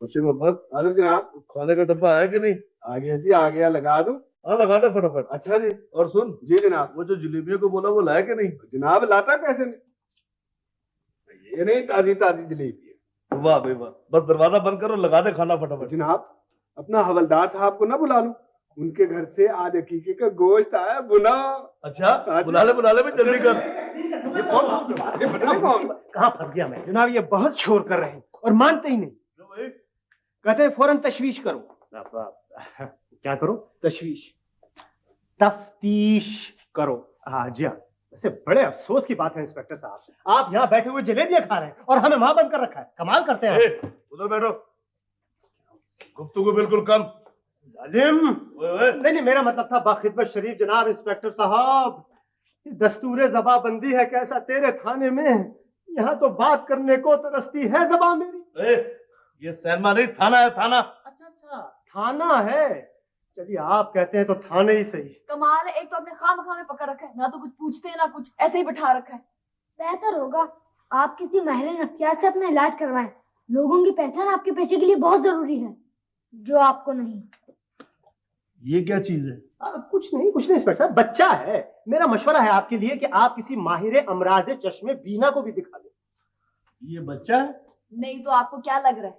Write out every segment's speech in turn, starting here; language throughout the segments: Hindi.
खुशी मोहम्मद, अरे जनाब, खाने का डब्बा है कि नहीं? आ गया जी, आ गया, लगा दूं? हाँ लगा दे फटाफट। अच्छा जी। और सुन, जी जनाब। वो जो जलेबियों को बोला वो लाया कि नहीं? जनाब लाता कैसे नहीं, ये नहीं ताजी ताजी जलेबी है। वाह भाई वाह, बस दरवाजा बंद करो, लगा दे खाना फटाफट। जनाब, अपना हवलदार साहब को ना बुला लूं, उनके घर से आज हकीके का गोश्त आया बुना। अच्छा बुला ले भी जल्दी कर। ये कौन शोर कर रहा है? ये पता नहीं कौन। कहाँ फंस गया मैं? जनाब ये बहुत शोर कर रहे हैं और मानते ही नहीं। क्यों भाई? कहते हैं फौरन तशवीश करो। क्या करो? तशवीश, तफ्तीश करो। हाँ जी हाँ। वैसे बड़े अफसोस की बात है इंस्पेक्टर साहब, आप यहाँ बैठे हुए जलेबियां खा रहे हैं और हमें वहां बंद कर रखा है। कमाल करते हैं। उधर बैठो, गुफ्तगू बिल्कुल कम। जालिम। नहीं, मेरा मतलब था बाखिदमत शरीफ जनाब इंस्पेक्टर साहब, दस्तूरे जबाबंदी है कैसा तेरे थाने में, यहाँ तो बात करने को तरसती है जबा मेरी। ये सैनमा नहीं, थाना है, थाना। अच्छा, थाना है। चलिए आप कहते हैं तो थाने ही सही। कमाल है, एक तो अपने खामखा में पकड़ रखा है, ना तो कुछ पूछते हैं ना कुछ, ऐसे ही बिठा रखा है। बेहतर होगा आप किसी माहिर नफ्सियात से अपना इलाज करवाएं। लोगों की पहचान आपके पेशे के लिए बहुत जरूरी है, जो आपको नहीं। ये क्या चीज है? कुछ नहीं इंस्पेक्टर साहब, बच्चा है। मेरा मशवरा है आपके लिए कि आप किसी माहिर अमराज चश्मे बीना को भी दिखा दें। ये बच्चा है? नहीं तो आपको क्या लग रहा है?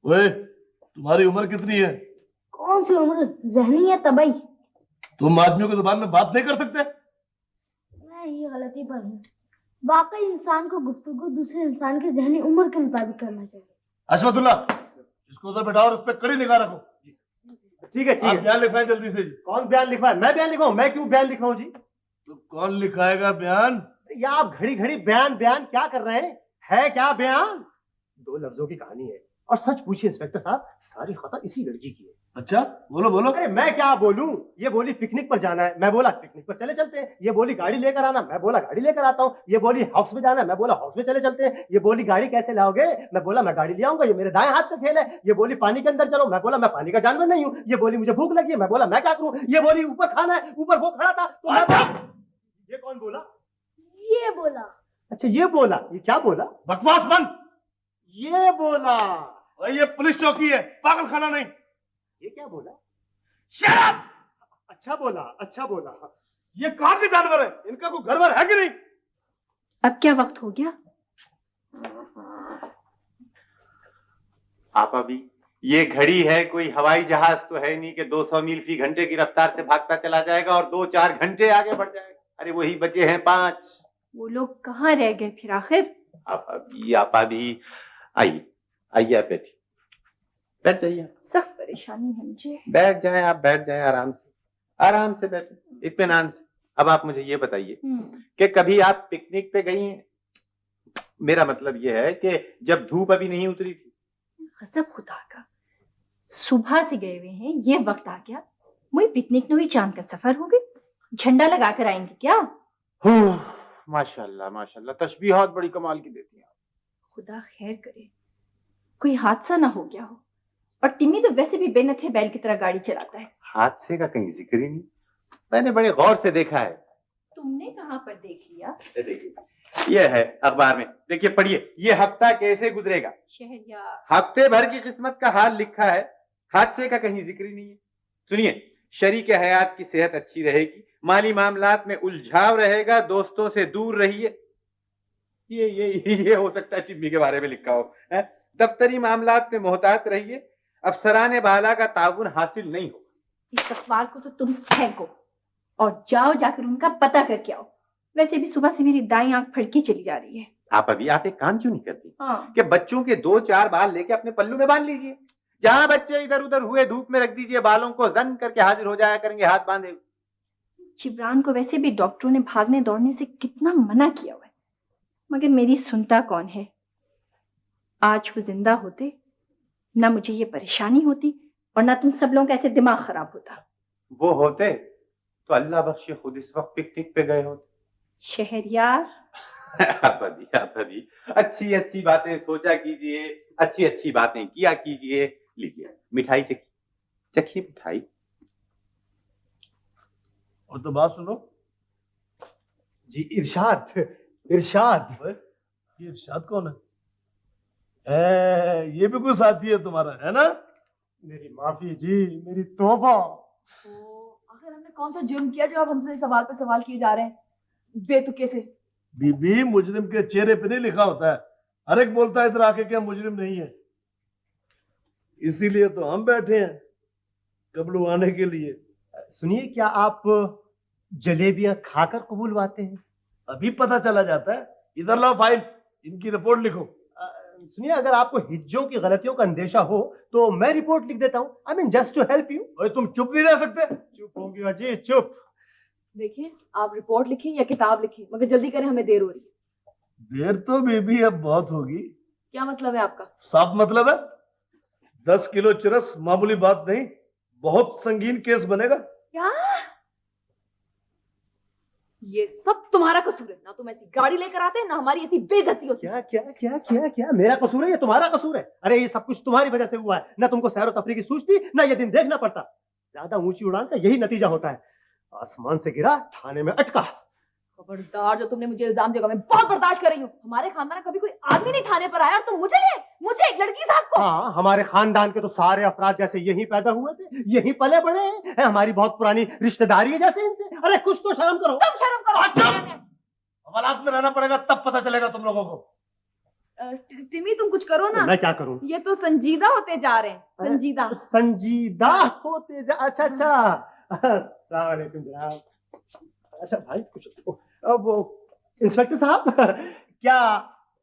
ओए, तुम्हारी उम्र कितनी है? कौन सी उम्र, जहनी या तबई? तुम आदमियों की जुबान में बात नहीं कर सकते? मैं ये गलती पर हूँ। वाकई इंसान को गुफ्तगू दूसरे इंसान की जहनी उम्र के मुताबिक करना चाहिए। अशमतुल्ला, इसको उधर बैठाओ और उस पर कड़ी निगाह रखो। ठीक है। बयान लिखवाएं जल्दी से। कौन बयान लिखवाए? मैं बयान लिखवाऊं? मैं क्यों बयान लिखवाऊं जी? तो कौन लिखाएगा बयान? या आप घड़ी घड़ी बयान क्या कर रहे हैं? है क्या बयान? 2 लफ्जों की कहानी है। और सच पूछिए इंस्पेक्टर साहब, सारी खता इसी लड़की की है। अच्छा बोलो। अरे मैं क्या बोलूं? ये बोली पिकनिक पर जाना है, मैं बोला पिकनिक पर चले चलते हैं। ये बोली गाड़ी लेकर आना, मैं बोला गाड़ी लेकर आता हूँ। ये बोली हाउस में जाना है, मैं बोला हाउस में चले चलते हैं। ये बोली गाड़ी कैसे लाओगे, मैं बोला मैं गाड़ी ले आऊंगा, ये मेरे दाएं हाथ का खेल है। ये बोली पानी के अंदर चलो, मैं बोला मैं पानी का जानवर नहीं हूँ। ये बोली मुझे भूख लगी है, मैं बोला मैं क्या करूँ। ये बोली ऊपर खाना है, ऊपर वो खड़ा था तो मैं बोला। ये कौन बोला? ये बोला। अच्छा ये बोला, ये क्या बोला? बकवास बंद। ये बोला। ये पुलिस चौकी है, पागल खाना नहीं। ये क्या बोला? Shut up! अच्छा बोला। ये कहाँ के जानवर है? इनका कोई घर-वर है कि नहीं? अब क्या वक्त हो गया? आप अभी ये घड़ी है, कोई हवाई जहाज तो है नहीं कि 200 मील फी घंटे की रफ्तार से भागता चला जाएगा और 2-4 घंटे आगे बढ़ जाएगा। अरे वही बचे हैं 5। वो लोग कहाँ रह गए फिर आखिर? आप अभी आइए आप बैठ जाइए। सख्त परेशानी है मुझे। बैठ जाएं, आप बैठ जाएं, आराम से बैठे, इत्मीनान से। अब आप मुझे ये बताइए कि कभी आप पिकनिक पे गई हैं? मेरा मतलब ये है कि जब धूप अभी नहीं उतरी थी। गजब खुदा का, सुबह से गए हुए हैं, ये वक्त आ गया। मुझे पिकनिक में चांद का सफर हो गई। झंडा लगा कर आएंगे क्या? माशाल्लाह, तशबीहात बड़ी कमाल की देती हैं। खुदा खैर करे, कोई हादसा ना हो गया हो। और टिम्मी तो वैसे भी बेनथे बैल की तरह गाड़ी चलाता है। हादसे का कहीं जिक्र ही नहीं, मैंने बड़े गौर से देखा है। तुमने कहाँ पर देख लिया? देखिए ये है अखबार में, देखिए पढ़िए, ये हफ्ता कैसे गुजरेगा। शहरियार, हफ्ते भर की किस्मत का हाल लिखा है, हादसे का कहीं जिक्र ही नहीं है। सुनिए, शरीके हयात की सेहत अच्छी रहेगी, माली मामलात में उलझाव रहेगा, दोस्तों से दूर रहिए। ये हो सकता है टिम्मी के बारे में लिखा हो। दफ्तरी मामलात में मोहतात रहिए, अफसरान बाला का ताउन हासिल नहीं हो। इस अखबार को तो तुम फेंको और जाओ जाकर उनका पता करके आओ। वैसे भी सुबह से मेरी दाईं आंख फड़की चली जा रही है। आप एक काम क्यों नहीं करती? हाँ। कि बच्चों के 2-4 बाल लेके अपने पल्लू में बांध लीजिए। जहां बच्चे इधर उधर हुए धूप में रख दीजिए, बालों को जन करके हाजिर हो जाया करेंगे हाथ बांधे। जिब्रान को वैसे भी डॉक्टरों ने भागने दौड़ने से कितना मना किया हुआ है, मगर मेरी सुनता कौन है। आज वो जिंदा होते, ना मुझे ये परेशानी होती और ना तुम सब लोगों का ऐसे दिमाग खराब होता। वो होते तो अल्लाह बख्शे खुद इस वक्त पिकनिक पे गए होते। शहरियार, आप अभी अच्छी बातें सोचा कीजिए, अच्छी बातें किया कीजिए। लीजिए मिठाई चखिए मिठाई। और तो बात सुनो जी। इरशाद। ये इरशाद कौन है? ये भी कोई साथी है तुम्हारा, है ना? मेरी माफी जी, मेरी तौबा। आखिर हमने कौन सा जुर्म किया जो आप हमसे सवाल पे सवाल किए जा रहे हैं बेतुके से? बीबी, मुजरिम के चेहरे पे नहीं लिखा होता है, हर एक बोलता है इधर आके कि हम मुजरिम नहीं है। इसीलिए तो हम बैठे हैं कबलू आने के लिए। सुनिए, क्या आप जलेबियां खाकर कबूलवाते हैं? अभी पता चला जाता है। इधर लाओ फाइल, इनकी रिपोर्ट लिखो। सुनिए, अगर आपको हिज्जों की गलतियों का अंदेशा हो तो मैं रिपोर्ट लिख देता हूँ। I mean just to help you. ओए, तुम चुप नहीं रह सकते? चुप होंगे अजी, चुप। देखिए, आप रिपोर्ट लिखें या किताब लिखें, मगर जल्दी करें, हमें देर हो रही है। देर तो बीबी अब बहुत होगी। क्या मतलब है आपका? साफ मतलब है 10 किलो चरस मामूली बात नहीं, बहुत संगीन केस बनेगा। क्या? ये सब तुम्हारा कसूर है। ना तुम ऐसी गाड़ी लेकर आते, ना हमारी ऐसी बेइज्जती होती। क्या क्या क्या क्या क्या मेरा कसूर है या तुम्हारा कसूर है? अरे ये सब कुछ तुम्हारी वजह से हुआ है। ना तुमको सैर और तफरीह की सूझ थी, ना ये दिन देखना पड़ता। ज्यादा ऊंची उड़ान का यही नतीजा होता है। आसमान से गिरा, थाने में अटका। खबरदार, जो तुमने मुझे इल्जाम दिया, मैं बहुत बर्दाश्त कर रही हूँ। हमारे खानदान में कभी कोई आदमी नहीं थाने पर आया और तुम मुझे एक लड़की साथ को। हाँ, हमारे खानदान के तो सारे अफराद जैसे यहीं पैदा हुए थे, यहीं पले बड़े हैं। हमारी बहुत पुरानी रिश्तेदारी है जैसे इनसे। अरे कुछ तो शर्म करो। तुम शर्म करो। हवालात में रहना पड़ेगा, तब पता चलेगा तुम लोगों को। टिमी, तुम कुछ करो ना। मैं क्या करूं? ये तो संजीदा होते जा रहे हैं। संजीदा संजीदा होते जा। अच्छा अच्छा, अस्सलाम वालेकुम जनाब। अच्छा भाई, कुछ अब वो इंस्पेक्टर साहब, क्या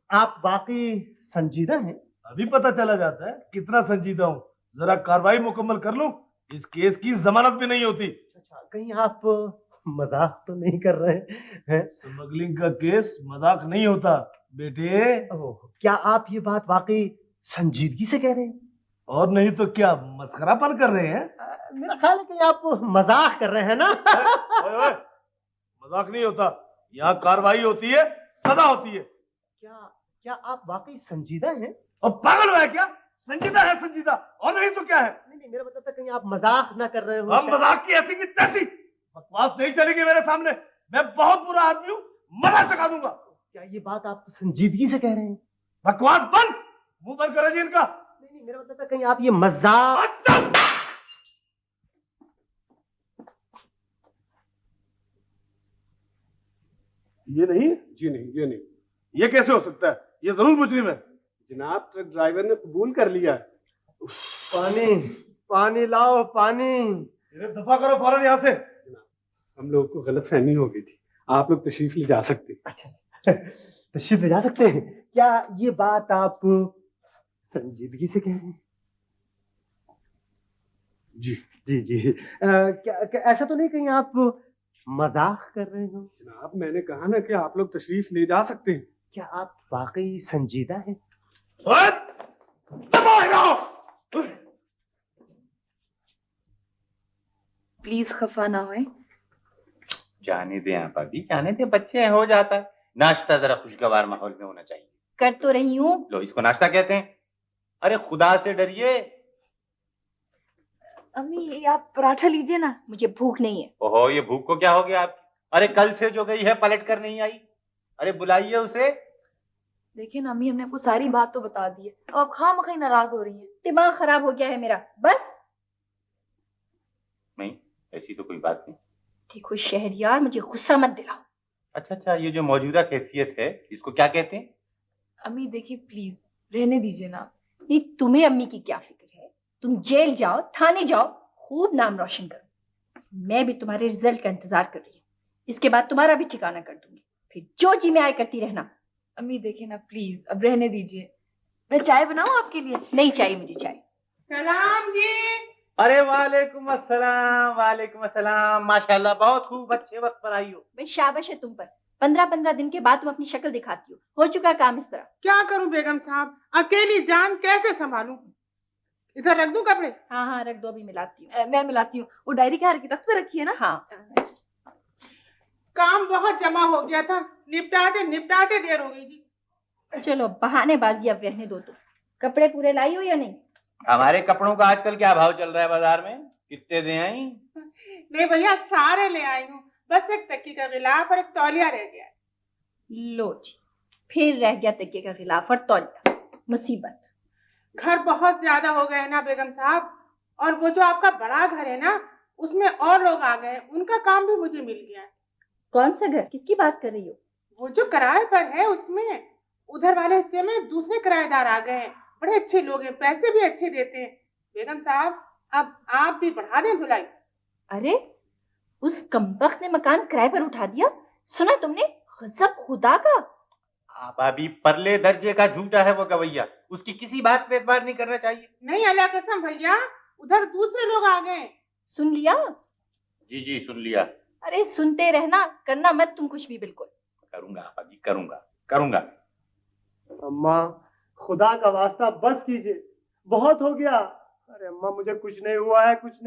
आप वाकई संजीदा हैं? अभी पता चला जाता है कितना संजीदा हूँ। जरा कार्रवाई मुकम्मल कर लूं, इस केस की जमानत भी नहीं होती। अच्छा, कहीं आप मजाक तो नहीं कर रहे हैं? स्मगलिंग का केस मजाक नहीं होता बेटे। क्या आप ये बात वाकई संजीदगी से कह रहे हैं? और नहीं तो क्या मस्खरापन कर रहे हैं? मेरा ख्याल है कि आप मजाक कर रहे हैं ना। ओए, ओए, मजाक नहीं होता, यहाँ कार्रवाई होती है, सजा होती है। क्या क्या आप वाकई संजीदा हैं? और पागल हुआ है क्या? संजीदा है संजीदा, और नहीं तो क्या है? नहीं, मेरा मतलब था कहीं आप मजाक ना कर रहे हो। हम मजाक की ऐसी की तैसी बकवास नहीं चलेगी मेरे सामने। मैं बहुत बुरा आदमी हूँ, मजा चखा दूंगा। क्या ये बात आप संजीदगी से कह रहे हैं? बकवास बंद, मुंह बंद करो जी इनका। नहीं, मेरा मतलब था कहीं आप ये मजाक। ये नहीं, जी नहीं, ये नहीं ये कैसे हो सकता है? ये जरूर मुजरिम है। जनाब, ट्रक ड्राइवर ने कबूल कर लिया है। पानी पानी लाओ, पानी। इन्हें दफा करो फौरन यहाँ से। हम लोगों को गलतफहमी हो गई थी, आप लोग तशरीफ ले जा सकते हैं। अच्छा, तशरीफ ले जा सकते हैं। क्या ये बात आप संजीदगी से कह रहे हैं? जी जी जी। क्या ऐसा तो नहीं कहीं आप मजाक कर रहे हो? जनाब, मैंने कहा ना कि आप लोग तशरीफ ले जा सकते हैं। क्या आप वाकई संजीदा हैं? प्लीज खफा ना होए। जाने दे आप अभी, जाने दे, बच्चे हैं, हो जाता है। नाश्ता जरा खुशगवार माहौल में होना चाहिए। कर तो रही हूँ। लो, इसको नाश्ता कहते हैं। अरे खुदा से डरिए। अम्मी, आप पराठा लीजिए ना। मुझे भूख नहीं है। ओहो, ये भूख को क्या हो गया आपकी? अरे कल से जो गई है पलट कर नहीं आई। अरे बुलाइए उसे। देखिए ना अम्मी, हमने आपको सारी बात तो बता दी है, अब आप खामखा नाराज हो रही हैं। दिमाग खराब हो गया है मेरा, बस। नहीं, ऐसी तो कोई बात नहीं। देखो शहरयार, मुझे गुस्सा मत दिलाओ। अच्छा, ये जो मौजूदा कैफियत है इसको क्या कहते हैं? अम्मी देखिए, प्लीज रहने दीजिए ना। नहीं, तुम्हें अम्मी की क्या फिक्र है? तुम जेल जाओ, थाने जाओ, खूब नाम रोशन करो। मैं भी तुम्हारे रिजल्ट का इंतजार कर रही हूँ। इसके बाद तुम्हारा भी ठिकाना कर दूंगी, फिर जो जी में आए करती रहना। अम्मी देखिए ना, प्लीज अब रहने दीजिए। मैं चाय बनाऊं आपके लिए? नहीं चाहिए मुझे चाय। सलाम जी। अरे वालेकुम अस्सलाम, वालेकुम अस्सलाम। माशाल्लाह, बहुत खूब, अच्छे वक्त पर आई हो। भाई शाबाश है तुम पर। 15-15 दिन के बाद तुम अपनी शक्ल दिखाती हो चुका काम इस तरह। क्या करूं बेगम साहब, अकेली जान कैसे संभालूं? इधर रख दूं कपड़े? हाँ हाँ रख दो, अभी मिलाती हूँ। मैं मिलाती हूँ। वो डायरी क्या की तख्त पे रखी है ना? हाँ। काम बहुत जमा हो गया था, निपटाते देर हो गई थी। चलो बहानेबाजी अब रहने दो। तुम कपड़े पूरे लाई हो या नहीं? हमारे कपड़ों का आजकल क्या भाव चल रहा है बाजार में? कितने दे आई? नहीं भैया, सारे ले आई हूँ, बस एक तकिए का गिलाफ और एक तौलिया रह गया। लो जी, फिर रह गया तकिए का गिलाफ और तौलिया। मुसीबत। घर बहुत ज्यादा हो गए ना बेगम साहब, और वो जो आपका बड़ा घर है ना, उसमें और लोग आ गए, उनका काम भी मुझे मिल गया। कौन सा घर, किसकी बात कर रही हो? वो जो किराए पर है उसमें, उधर वाले हिस्से में दूसरे किराएदार आ गए हैं, बड़े अच्छे लोग हैं, पैसे भी अच्छे देते हैं। बेगम साहब अब आप भी बढ़ा दें धुलाई। अरे उस कमबख्त ने मकान किराए पर उठा दिया, सुना तुमने? गजब खुदा का। आप अभी परले दर्जे का झूठा है वो गवैया, उसकी किसी बात पे एतबार नहीं करना चाहिए। नहीं अल्लाह कसम भैया, उधर दूसरे लोग आ गए। सुन लिया? जी जी सुन लिया। अरे सुनते रहना, करना मत तुम कुछ भी। बिल्कुल करूंगा आप अभी, करूंगा। अम्मा खुदा का वास्ता बस कीजिए, बहुत हो गया। अरे अम्मा मुझे कुछ नहीं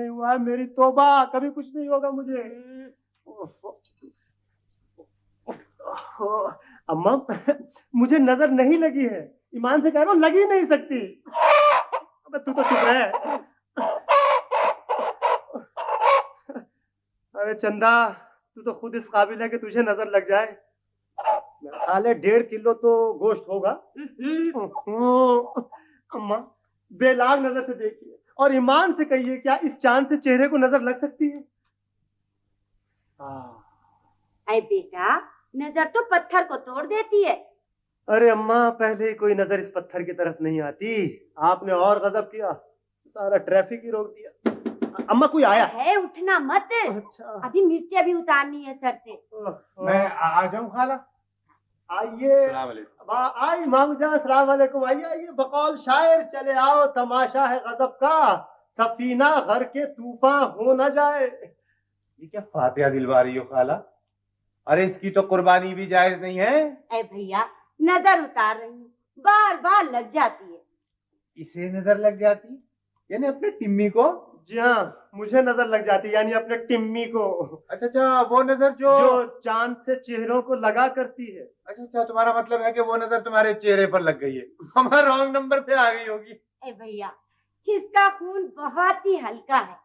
हुआ है, मेरी तौबा, कभी कुछ नहीं होगा मुझे। अम्मा मुझे नजर नहीं लगी है, ईमान से कह रहा हूं, लगी नहीं सकती। अबे तू तो चुप रहे। अरे चंदा, तू तो खुद इस काबिल है कि तुझे नजर लग जाए। मेरा ख्याल है 1.5 किलो तो गोश्त होगा। अम्मा बेलाग नजर से देखिए और ईमान से कहिए, क्या इस चांद से चेहरे को नजर लग सकती है? अरे बेटा, नजर तो पत्थर को तोड़ देती है। अरे अम्मा पहले ही कोई नजर इस पत्थर की तरफ नहीं आती, आपने और गजब किया, सारा ट्रैफिक ही रोक दिया। अम्मा कोई आया है, उठना मत। अच्छा अभी मिर्चें भी उतारनी है सर से। मैं आ जाऊं खाला? आइए। अस्सलाम वालेकुम। आई मामू जान, अस्सलाम वालेकुम। आइए बकौल शायर, चले आओ, तमाशा है गजब का, सफीना घर के तूफान हो न जाए। ये क्या फातिहा दिलवा रही हो खाला? अरे इसकी तो कुर्बानी भी जायज नहीं है। अरे भैया नजर उतार रही हूँ, बार बार लग जाती है। इसे नजर लग जाती यानी अपने टिम्मी को? जी हाँ, मुझे नजर लग जाती, यानी अपने टिम्मी को। अच्छा वो नजर जो चांद से चेहरों को लगा करती है। अच्छा तुम्हारा मतलब है कि वो नजर तुम्हारे चेहरे पर लग गई है, हमारे रॉन्ग नंबर पे आ गई होगी। अरे भैया इसका खून बहुत ही हल्का है,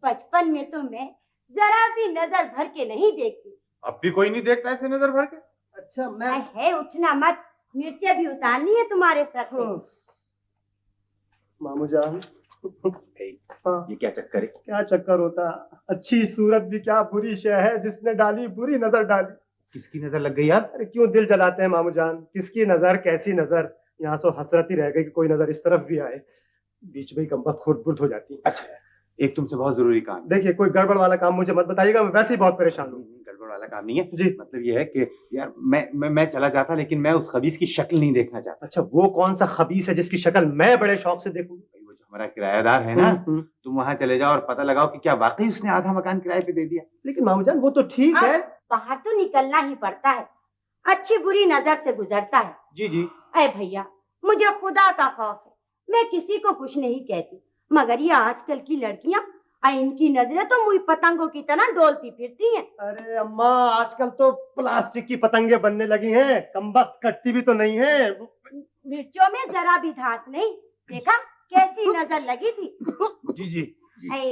बचपन में तो मैं जरा भी नजर भर के नहीं देखती। अब भी कोई नहीं देखता ऐसे नजर भर के? अच्छा मैं है, उठना मत, मिर्चें भी उतारनी है तुम्हारे सर से। मामू जान ये क्या चक्कर है? क्या चक्कर होता, अच्छी सूरत भी क्या बुरी शय है, जिसने डाली बुरी नजर डाली। किसकी नजर लग गई यार? अरे क्यों दिल जलाते हैं मामू जान, किसकी नजर कैसी नजर, यहाँ से हसरत ही रह गई कि कोई नजर इस तरफ भी आए, बीच में ही कमबख्त खुर्द-बुर्द हो जाती है। अच्छा एक तुमसे बहुत जरूरी काम। देखिए कोई गड़बड़ वाला काम मुझे मत बताइएगा, मैं वैसे ही बहुत परेशान हूँ। गड़बड़ वाला काम नहीं है जी। मतलब ये है कि यार मैं चला जाता, लेकिन मैं उस खबीस की शक्ल नहीं देखना चाहता। अच्छा वो कौन सा खबीस है जिसकी शक्ल मैं बड़े शौक से देखूं? वो जो हमारा किराएदार है ना, तुम वहां चले जाओ और पता लगाओ कि क्या वाकई उसने आधा मकान किराए पे दे दिया। लेकिन मामू जान वो तो ठीक है। बाहर तो निकलना ही पड़ता है, अच्छी बुरी नजर से गुजरता है। जी जी। अरे भैया मुझे खुदा का खौफ है, मैं किसी को कुछ नहीं कहती, मगर ये आजकल की लड़कियां, इनकी नजरें तो मुई पतंगों की तरह डोलती फिरती हैं। अरे अम्मा आजकल तो प्लास्टिक की पतंगे बनने लगी हैं, कमबख्त कटती भी तो नहीं है। मिर्चों में जरा भी धांस नहीं, देखा कैसी नजर लगी थी। जी जी।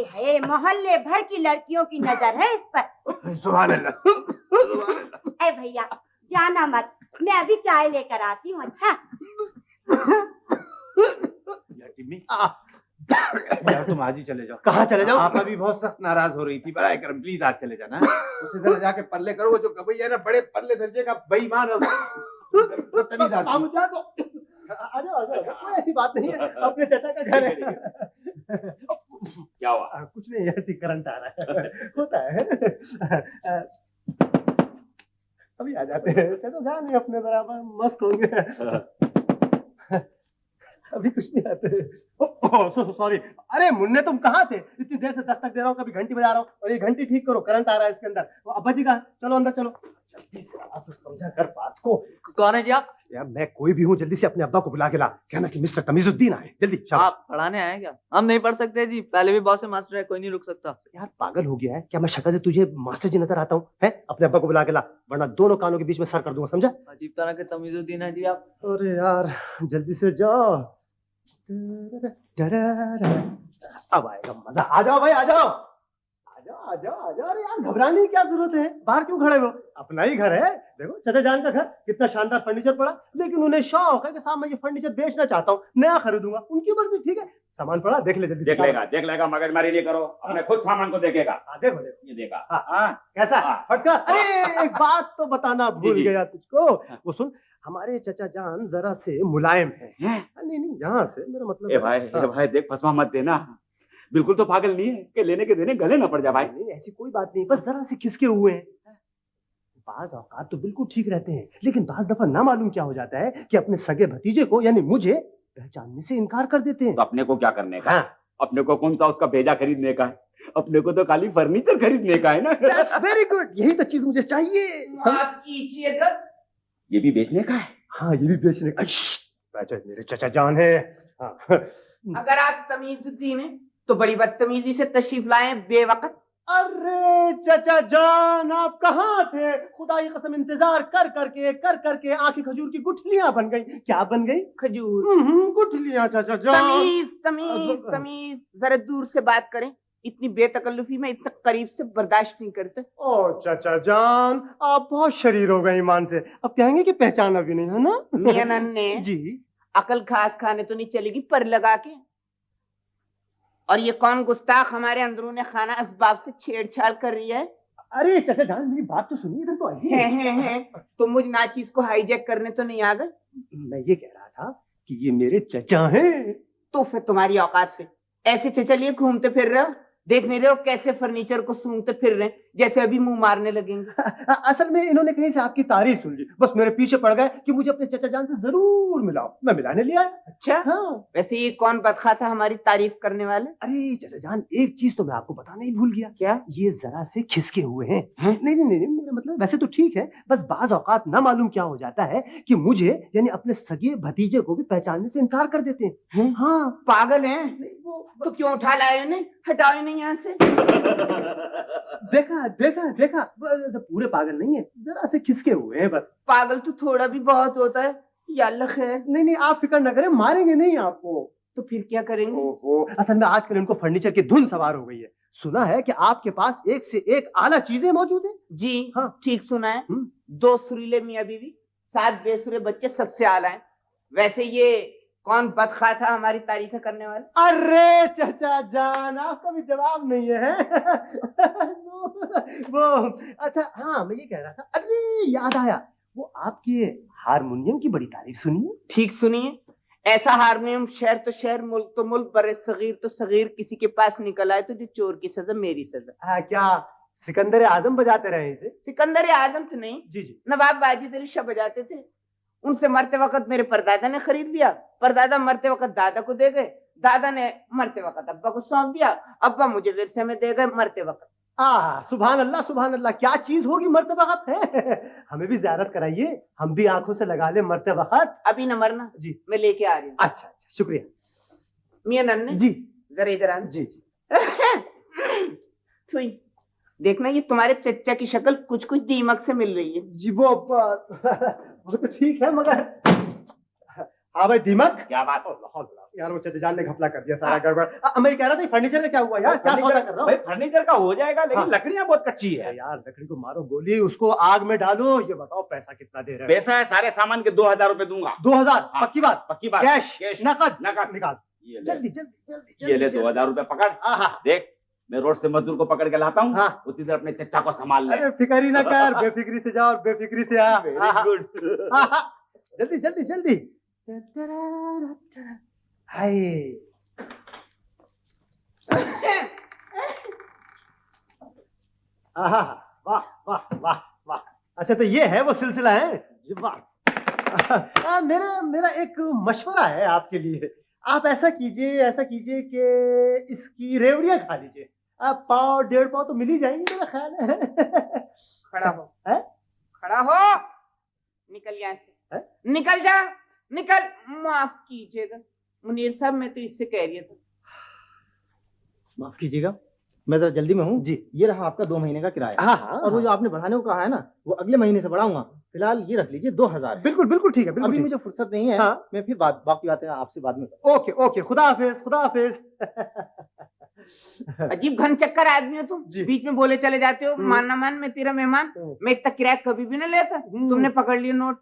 हे मोहल्ले भर की लड़कियों की नजर है इस पर। सुभान अल्लाह। अरे भैया जाना मत, मैं अभी चाय लेकर आती हूँ। अच्छा यार टिम्मी यार तुम आज ही चले जाओ। कहाँ चले जाओ? आप अभी बहुत सख्त नाराज हो रही थी, बराए करम प्लीज आज चले जाना। उसे जरा जाके पल्ले करो, वो जो गवैया है ना बड़े पल्ले दर्जे का बेईमान है। मामू जान तो आ जाओ, कोई ऐसी बात नहीं है, अपने चाचा का घर है। क्या हुआ? कुछ नहीं, ऐसी करंट आ रहा है, होता है। अभी आ जाते हैं चाचा जान, अपने बराबर मस्त होंगे। अभी कुछ नहीं आते। सॉरी, अरे मुन्ने तुम कहाँ थे? इतनी देर से दस्तक दे रहा हूँ, कभी घंटी बजा रहा हूँ, और ये घंटी ठीक करो, करंट आ रहा है इसके अंदर। वो अब्बा जी कहाँ? चलो अंदर चलो। जल्दी से आप समझा कर बात को। कौन है जी आप? यार मैं कोई भी हूँ, जल्दी से अपने अब्बा को बुला के ला, कहना कि मिस्टर तमीजुद्दीन आए, जल्दी। आप पढ़ाने आए क्या? हम नहीं पढ़ सकते जी, पहले भी बहुत से मास्टर है, कोई नहीं रुक सकता। यार पागल हो गया है क्या? मैं शक्ल से तुझे मास्टर जी नजर आता हूँ? है अपने अब्बा को बुला के ला, वरना दोनों कानों के बीच में सर कर दूंगा, समझा? अजीब तरह के तमीजुद्दीन है जी आप। अरे यार जल्दी से जाओ, अब आएगा मजा। आ जाओ भाई, आ जाओ, आ जाओ, आ जाओ। अरे यार घबराने की क्या जरूरत है, बाहर क्यों खड़े हो? अपना ही घर है। देखो चाचा जान का घर, कितना शानदार फर्नीचर पड़ा, लेकिन उन्हें शौक है कि साहब मैं ये फर्नीचर बेचना चाहता हूँ, नया खरीदूंगा। उनकी मर्जी, ठीक है। सामान पड़ा, देख ले जल्दी। देख लेगा, मगजमारी नहीं करो, अपने खुद सामान को देखेगा। देखो देखो ये देखा। हाँ। कैसा फर्स्ट क्लास? अरे एक बात तो बताना भूल जी। गया तुझको। वो सुन, हमारे चचा जान जरा से मुलायम है। नहीं यहाँ से मेरा मतलब ए भाई देख, फसवा मत देना, बिल्कुल तो पागल नहीं है कि लेने के देने गले ना पड़ जाए भाई। नहीं ऐसी कोई बात नहीं, बस जरा से खिसके हुए हैं। बाज औकात तो बिल्कुल ठीक रहते हैं, लेकिन बाज दफा ना मालूम क्या हो जाता है कि अपने सगे भतीजे को यानी मुझे पहचानने से इनकार कर देते हैं। तो अपने को क्या करने का? हाँ। अपने को कौन सा उसका भेजा खरीदने का है, अपने को तो खाली फर्नीचर खरीदने का है ना। That's very good, यही तो चीज मुझे चाहिए। माफ कीजिएगा, ये भी बेचने का है? हाँ ये भी बेचने का। मेरे चचा जान है। हाँ। अगर आप तमीजुद्दीन हैं तो बड़ी बदतमीजी से तशरीफ लाए बेवकत। अरे चचा जान आप कहाँ थे? खुदा की कसम इंतजार कर करके आंखें खजूर की गुठलियां बन गई। क्या बन गई? खजूर। गुठलियां चचा जान। तमीज जरा दूर से बात करें, इतनी बेतकल्लुफी में इतना करीब से बर्दाश्त नहीं करते। ओ चचा जान आप बहुत शरीर हो गए ईमान से, अब कहेंगे कि पहचाना भी नहीं है ना? मियां नन्हे जी अकल खास खाने तो नहीं चलेगी पर लगा के। और ये कौन गुस्ताख हमारे अंदरूने खाना असबाब से छेड़छाड़ कर रही है? अरे चचा जान मेरी बात तो सुनिए, इधर तो आइए। है तो मुझ नाचीज को हाईजैक करने तो नहीं आ गए? मैं ये कह रहा था कि ये मेरे चचा हैं। तो फिर तुम्हारी औकात पे ऐसे चचा लिए घूमते फिर रहे हो? देख नहीं रहे हो कैसे फर्नीचर को सूंघते फिर रहे हैं, जैसे अभी मुंह मारने लगेंगे। असल में इन्होंने कहीं से आपकी तारीफ सुन ली, बस मेरे पीछे पड़ गए कि मुझे अपने चचा जान से जरूर मिलाओ। मैं मिलाने लिया। अच्छा हाँ। वैसे ये कौन बदखा था हमारी तारीफ करने वाले? अरे चचा जान एक चीज तो मैं आपको बताना ही भूल गया। क्या? ये जरा से खिसके हुए हैं। नहीं मेरा मतलब वैसे तो ठीक है, बस बाज औकात ना मालूम क्या हो जाता है कि मुझे यानी अपने सगे भतीजे को भी पहचानने से इनकार कर देते हैं। हाँ पागल हैं तो क्यों उठा लाए उन्हें? हटाओ नहीं यहाँ से। देखा पूरे पागल नहीं है, जरा से खिसके हुए हैं बस। पागल तो थोड़ा भी बहुत होता है। या अल्लाह खैर। नहीं आप फिक्र न करें, मारेंगे नहीं आपको। तो फिर क्या करेंगे? ओहो, असल में आजकल इनको फर्नीचर की धुन सवार हो गई है। सुना है कि आपके पास एक से एक आला चीजें मौजूद है। जी हाँ ठीक सुना है। 2 सुरीले मियाँ बीवी, 7 बेसुरे बच्चे, सबसे आला है। वैसे ये कौन बदखा था हमारी तारीफें करने वाले? अरे चचा जान आपका भी जवाब नहीं है। वो अच्छा हाँ मैं ये कह रहा था, अरे याद आया, वो आपके हारमोनियम की बड़ी तारीफ सुनी है? ठीक सुनिए, ऐसा हारमोनियम शहर तो शहर, मुल्क तो मुल्क, बड़े सगीर तो सगीर किसी के पास निकल आए तो जो चोर की सजा मेरी सजा। हाँ क्या सिकंदर आजम बजाते रहे इसे? सिकंदर आजम तो नहीं जी नवाब वाजिद अली शाह बजाते थे। उनसे मरते वक्त मेरे परदादा ने खरीद लिया, परदादा मरते वक्त दादा को दे गए, दादा ने मरते वक्त अब्बा को सौंप दिया, अब्बा मुझे विरसे में दे गए मरते वक्त। सुभान अल्लाह, क्या चीज होगी मरते वक्त है। हमें भी ज़ियारत कराइए, हम भी आंखों से लगा ले मरते वक्त। अभी न मरना जी, मैं लेके आ रही हूँ। अच्छा शुक्रिया। मियां नन्हे जी जरा इधर आना। जी देखना ये तुम्हारे चच्चा की शक्ल कुछ कुछ दीमक से मिल रही है। जी वो तो ठीक है, मगर हाँ भाई दीमक क्या बात? यार वो चचा जान ने घपला कर दिया सारा गड़बड़। मैं कह रहा था फर्नीचर का क्या हुआ यार? क्या सौदा कर रहा भाई फर्नीचर का हो जाएगा, लेकिन लकड़ियां बहुत कच्ची है यार। लकड़ी को मारो गोली, उसको आग में डालो। ये बताओ पैसा कितना दे रहे हो? पैसा है सारे सामान के 2000 रुपए दूंगा। 2000? पक्की बात? पक्की बात। कैश नकद निकाल जल्दी जल्दी। ये ले 2000 रुपए पकड़। देख मैं रोड से मजदूर को पकड़ के लाता हूँ। हाँ। उसी तरह अपने चचा को संभाल ले। अरे फिक्र ही ना कर, बेफिक्री से जाओ और बेफिक्री से आ। Very good. जल्दी जल्दी जल्दी। हाय वाह वाह वाह वाह। अच्छा तो ये है वो सिलसिला है। वाह। मेरा एक मशवरा है आपके लिए। आप ऐसा कीजिए कि इसकी रेवड़ियां खा लीजिए। आप 1.5 पाव तो मिल ही जाएंगे मेरा ख्याल है। खड़ा हो है? खड़ा हो, निकल यहाँ से, निकल जा, निकल। माफ कीजिएगा मुनीर साहब, मैं तो इससे कह रही था। माफ कीजिएगा, मैं जरा जल्दी में हूँ जी। ये रहा आपका 2 महीने का किराया। हाँ। और वो जो आपने बढ़ाने को कहा है ना, वो अगले महीने से बढ़ाऊंगा। फिलहाल ये रख लीजिए 2000। बिल्कुल ठीक है। अभी मुझे फुर्सत नहीं है। मैं फिर बाकी बातें आपसे बाद में। ओके खुदा हाफिज। अजीब घन चक्कर आदमी हो तुम, जी। बीच में बोले चले जाते हो। मान ना मान, मैं तेरा मेहमान, मैं इतना किराया कभी भी ना लेता। तुमने पकड़ लिया नोट।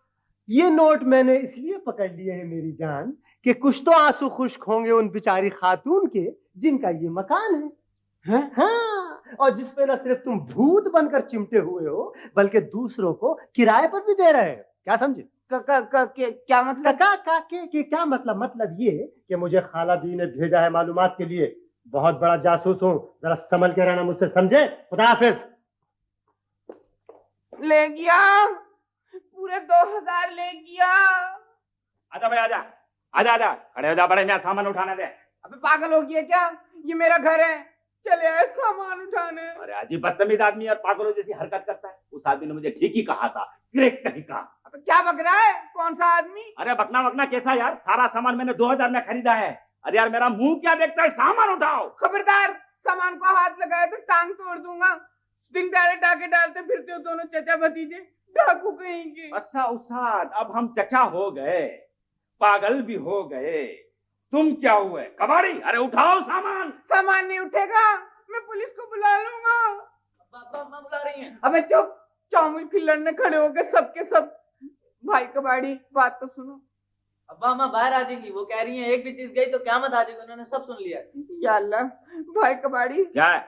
ये नोट मैंने इसलिए पकड़ लिए हैं मेरी जान कि कुछ तो आंसू खुश्क होंगे उन बेचारी खातून के जिनका ये मकान है। हाँ, और जिसपे न सिर्फ तुम भूत बनकर चिमटे हुए हो बल्कि दूसरों को किराए पर भी दे रहे हो। क्या समझे? क्या मतलब? क्या मतलब ये कि मुझे खाला दी ने भेजा है मालूमात के लिए। बहुत बड़ा जासूस हूँ, जरा संभल के रहना मुझसे, समझे? खुदा हाफिज। ले गया, पूरे 2000 ले गया। आजा भाई आजा आजा आजा, खड़े हो जा, बड़े यहाँ सामान उठाने दे। अबे पागल हो गया क्या? ये मेरा घर है, चले आए सामान उठाने। अरे अजीब बदतमीज आदमी और पागलों जैसी हरकत करता है। उस आदमी ने मुझे ठीक ही कहा था, करेक्ट नहीं कहा। अबे क्या बक रहा है? कौन सा आदमी? अरे बकना वकना कैसा यार, सारा सामान मैंने 2000 में खरीदा है। अरे यार मेरा मुंह क्या देखता है, सामान उठाओ। खबरदार, सामान को हाथ लगाए तो टांग तोड़ दूंगा। दिन दहाड़े डाके डालते फिरते हो दोनों चचा भतीजे, डाकू कहीं के। अच्छा उस्ताद, अब हम चचा हो गए, पागल भी हो गए, तुम क्या हुए कबाड़ी? अरे उठाओ सामान। सामान नहीं उठेगा, मैं पुलिस को बुला लूंगा। अम्मा बुला रही हैं। अबे चुप, चामुल फिर लड़ने खड़े हो गए सबके सब। भाई कबाड़ी, बात तो सुनो। अब्बा अम्मा बाहर आ जाएंगी, वो कह रही हैं एक भी चीज गई तो क़यामत आ जाएगी, उन्होंने सब सुन लिया। या अल्लाह, भाई कबाड़ी क्या है?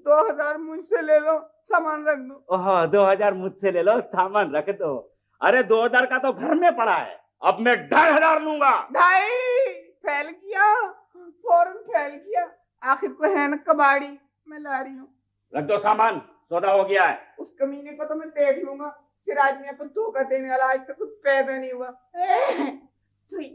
2000 मुझसे ले लो, सामान रख दो। ओह 2000 मुझसे ले लो, सामान रख दो। अरे 2000 का तो घर में पड़ा है, अब मैं 2500 लूंगा। ढाई फैल गया, फौरन फैल गया। आखिर को है ना कबाड़ी, मैं ला रही हूँ। रख दो सामान, सौदा हो गया है। उस कमीने को तो मैं देख लूंगा, फिर आदमी को धोखा देने वाला आज तक कुछ पैदा नहीं हुआ। छुई।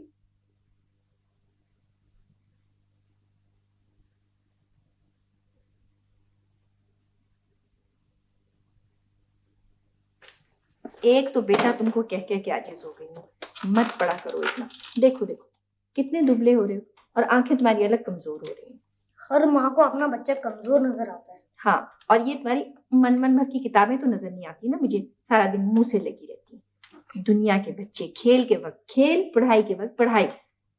एक तो बेटा तुमको कह के आजिज हो गई हूँ, मत पड़ा करो इतना। देखो देखो कितने दुबले हो रहे हो और आंखें तुम्हारी अलग कमजोर हो रही हैं। हर माँ को अपना बच्चा कमजोर नजर आता है। हाँ, और ये तुम्हारी मन भर की किताबें तो नजर नहीं आती ना मुझे, सारा दिन मुंह से लगी रहती है। दुनिया के बच्चे खेल के वक्त खेल, पढ़ाई के वक्त पढ़ाई,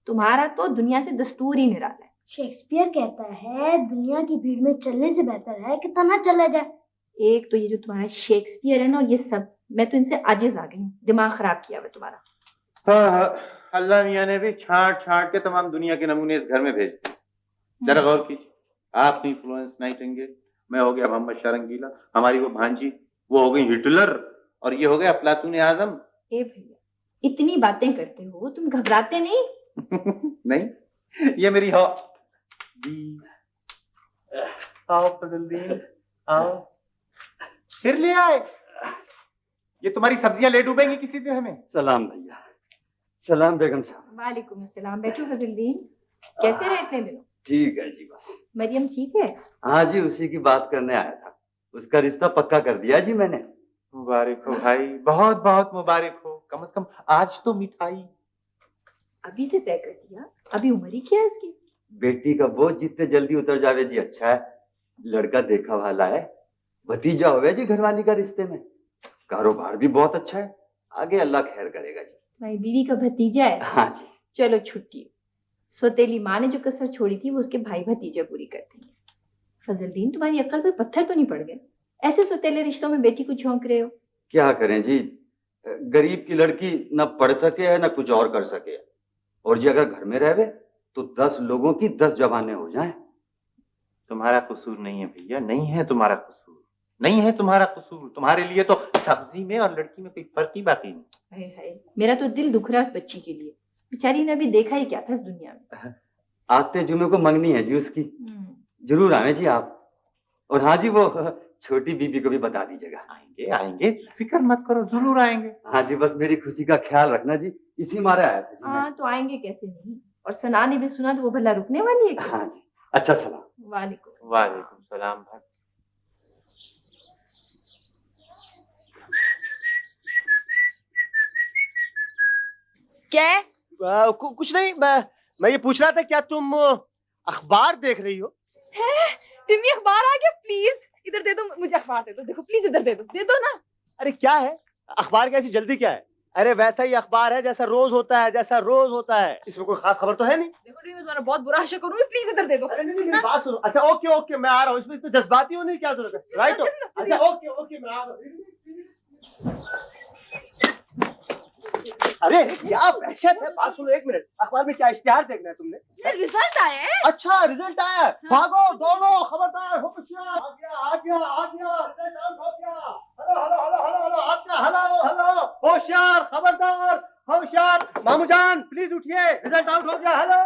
तुम्हारा तो दुनिया से दस्तूर ही निराला है। शेक्सपियर कहता है दुनिया की भीड़ में चलने से बेहतर है कि तन्हा चला जाए। एक तो ये जो तुम्हारा शेक्सपियर है ना, और ये सब, मैं तो इनसे आजिज आ गई हूँ, दिमाग खराब किया हुआ तुम्हारा। हाँ, अल्लाह मियाँ ने भी छांट छांट के तमाम दुनिया के नमूने इस घर में भेज दिए। जरा गौर कीजिए, आप नहीं फ्लोरेंस नाइटिंगेल, मैं हो गया मोहम्मद शाह रंगीला, हमारी वो भांजी वो हो गई हिटलर, और ये हो गया अफलातून आजम। ए भैया, इतनी बातें करते हो, तुम घबराते नहीं? नहीं, ये मेरी हॉबी। आओ फजलदीन, आओ। फिर ले आए? ये तुम्हारी सब्जियां ले डूबेंगी किसी दिन हमें। सलाम भैया। सलाम बेगम साहब। वालेकुम अस्सलाम। बैठो फजलदीन, कैसे रहे इतने दिनों? ठीक है जी, बस। मरियम ठीक है? हाँ जी, उसी की बात करने आया था, उसका रिश्ता पक्का कर दिया जी मैंने। मुबारक हो भाई, बहुत बहुत मुबारक हो। कम से कम आज तो मिठाई। अभी से तय कर दिया? अभी उम्र ही क्या है उसकी? बेटी का बोझ जितने जल्दी उतर जावे जी अच्छा है। लड़का देखा वाला है, भतीजा होवे जी घरवाली का रिश्ते में, कारोबार भी बहुत अच्छा है, आगे अल्लाह खैर करेगा जी। भाई बीवी का भतीजा है? हाँ जी। चलो छुट्टी। सौतेली माँ ने जो कसर छोड़ी थी वो उसके भाई भतीजे पूरी कर देंगे। फजलदीन, तुम्हारी अक्ल पे पत्थर तो नहीं पड़ गए? ऐसे सौतेले रिश्तों में बेटी को झोंक रहे हो। क्या करें जी, गरीब की लड़की न पढ़ सके है न कुछ और कर सके, और जी अगर घर में रहे तो 10 लोगों की 10 जबानें हो जाएं। तुम्हारा कसूर नहीं है भैया, नहीं है तुम्हारा कसूर, नहीं है तुम्हारा कसूर। तुम्हारे लिए तो सब्जी में और लड़की में कोई फर्क ही बाकी नहीं। हाय हाय, मेरा तो दिल दुख रहा है उस बच्ची के लिए। बेचारी ने अभी देखा ही क्या था इस दुनिया में। आते जुमे को मंगनी है जी उसकी, जरूर आवे जी आप। और हाँ जी, वो छोटी बीबी को भी बता दीजिएगा। आएंगे आएंगे, फिक्र मत करो, जरूर आएंगे। हाँ जी, बस मेरी खुशी का ख्याल रखना जी, इसी मारे आया था जी। हाँ तो आएंगे कैसे नहीं, और सना ने भी सुना तो वो भला रुकने वाली है क्या? हाँ जी, अच्छा सलाम। वालेकुम वालेकुम सलाम भाई। क्या है? कुछ नहीं, मैं ये पूछ रहा था क्या तुम अखबार देख रही हो? टिम्मी अखबार आ गया, प्लीज इधर दे दो, मुझे अखबार दे दो। देखो प्लीज इधर दे दो ना। अरे क्या है अखबार की ऐसी जल्दी क्या है? अरे वैसा ही अखबार है जैसा रोज होता है, जैसा रोज होता है, इसमें कोई खास खबर तो है नहीं। देखो मैं तुम्हारा बहुत बुरा आशा करूंगी, प्लीज इधर दे दो। अरे नहीं, मेरी बात सुनो। अच्छा ओके ओके, मैं आ रहा हूँ, इसमें तो जज्बाती होने की क्या जरूरत है, राइट? अच्छा ओके ओके, मैं आ रहा हूँ। अरे क्या वहशत है, बात सुनो, एक मिनट, अखबार में क्या इश्तिहार देखना है तुमने? रिजल्ट आया है। अच्छा रिजल्ट आया है, भागो दौड़ो, खबरदार, होशियार, आ गया आ गया आ गया, रिजल्ट आउट हो गया, hello hello hello hello hello, आज का हेलो हेलो, होशियार, खबरदार, होशियार, मामू जान प्लीज उठिए, रिजल्ट आउट हो गया, हेलो